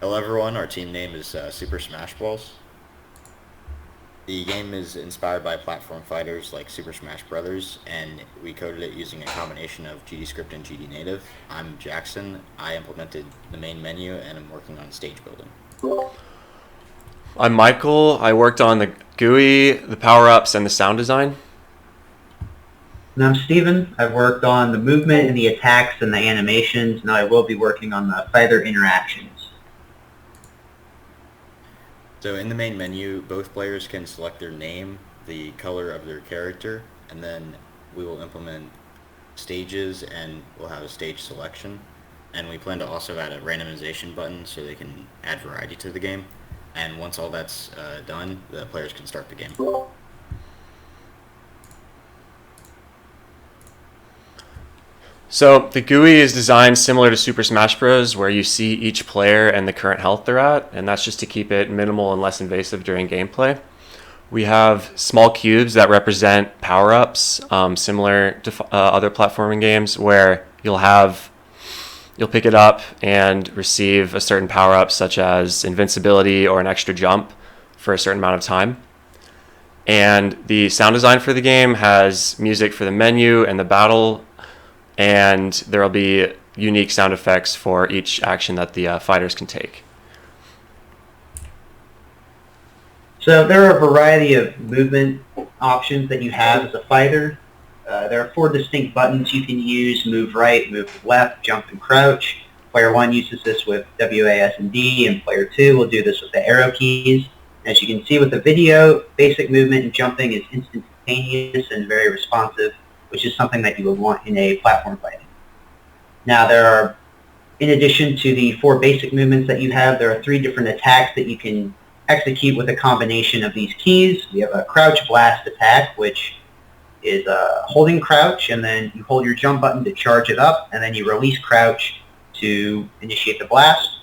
Hello everyone, our team name is Super Smash Bros. The game is inspired by platform fighters like Super Smash Bros. And we coded it using a combination of GDScript and GD Native. I'm Jackson. I implemented the main menu and I'm working on stage building. I'm Michael. I worked on the GUI, the power-ups, and the sound design. And I'm Steven. I've worked on the movement and the attacks and the animations. Now I will be working on the fighter interactions. So in the main menu, both players can select their name, the color of their character, and then we will implement stages and we'll have a stage selection. And we plan to also add a randomization button so they can add variety to the game. And once all that's done, the players can start the game. So the GUI is designed similar to Super Smash Bros., where you see each player and the current health they're at, and that's just to keep it minimal and less invasive during gameplay. We have small cubes that represent power-ups, similar to other platforming games, where you'll pick it up and receive a certain power-up, such as invincibility or an extra jump for a certain amount of time. And the sound design for the game has music for the menu and the battle, and there will be unique sound effects for each action that the fighters can take. So there are a variety of movement options that you have as a fighter. There are 4 distinct buttons you can use: move right, move left, jump, and crouch. Player 1 uses this with W, A, S, and D, and Player 2 will do this with the arrow keys. As you can see with the video, basic movement and jumping is instantaneous and very responsive, which is something that you would want in a platform fighting. Now in addition to the 4 basic movements that you have, there are 3 different attacks that you can execute with a combination of these keys. We have a crouch blast attack, which is holding crouch, and then you hold your jump button to charge it up, and then you release crouch to initiate the blast.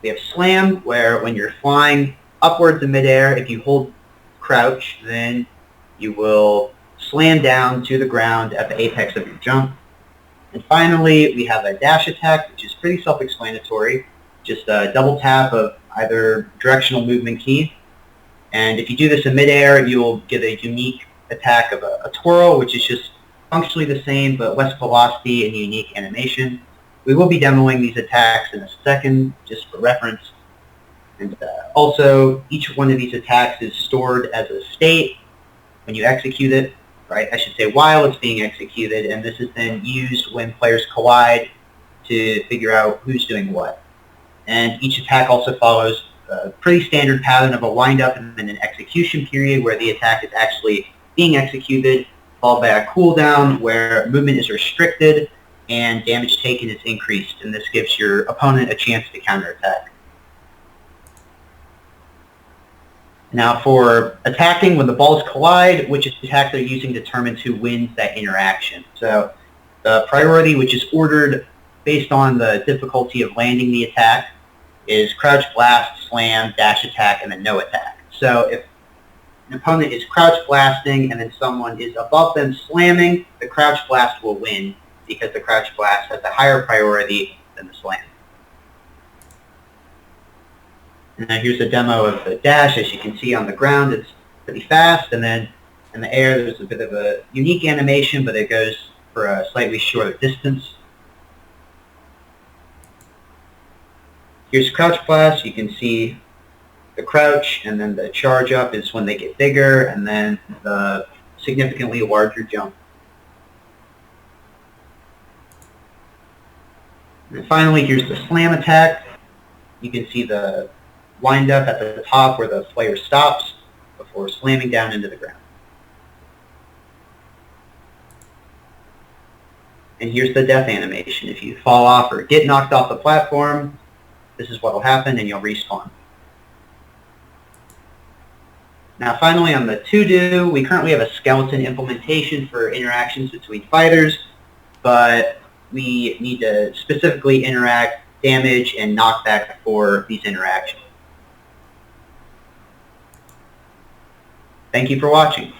We have slam, where when you're flying upwards in midair, if you hold crouch, then you will slam down to the ground at the apex of your jump. And finally, we have a dash attack, which is pretty self-explanatory. Just a double tap of either directional movement key. And if you do this in midair, you will get a unique attack of a twirl, which is just functionally the same, but less velocity and unique animation. We will be demoing these attacks in a second, just for reference. And also, each one of these attacks is stored as a state when you execute it, right? I should say while it's being executed, and this is then used when players collide to figure out who's doing what. And each attack also follows a pretty standard pattern of a wind-up and then an execution period where the attack is actually being executed, followed by a cooldown where movement is restricted and damage taken is increased, and this gives your opponent a chance to counterattack. Now for attacking, when the balls collide, which attack they're using determines who wins that interaction. So the priority, which is ordered based on the difficulty of landing the attack, is crouch blast, slam, dash attack, and then no attack. So if an opponent is crouch blasting and then someone is above them slamming, the crouch blast will win because the crouch blast has a higher priority than the slam. And now here's a demo of the dash. As you can see on the ground, it's pretty fast, and then in the air there's a bit of a unique animation, but it goes for a slightly shorter distance. Here's crouch blast. You can see the crouch, and then the charge up is when they get bigger, and then the significantly larger jump. And finally, here's the slam attack. You can see the wind up at the top where the player stops before slamming down into the ground. And here's the death animation. If you fall off or get knocked off the platform, this is what will happen, and you'll respawn. Now finally on the to-do, we currently have a skeleton implementation for interactions between fighters, but we need to specifically interact, damage, and knockback for these interactions. Thank you for watching.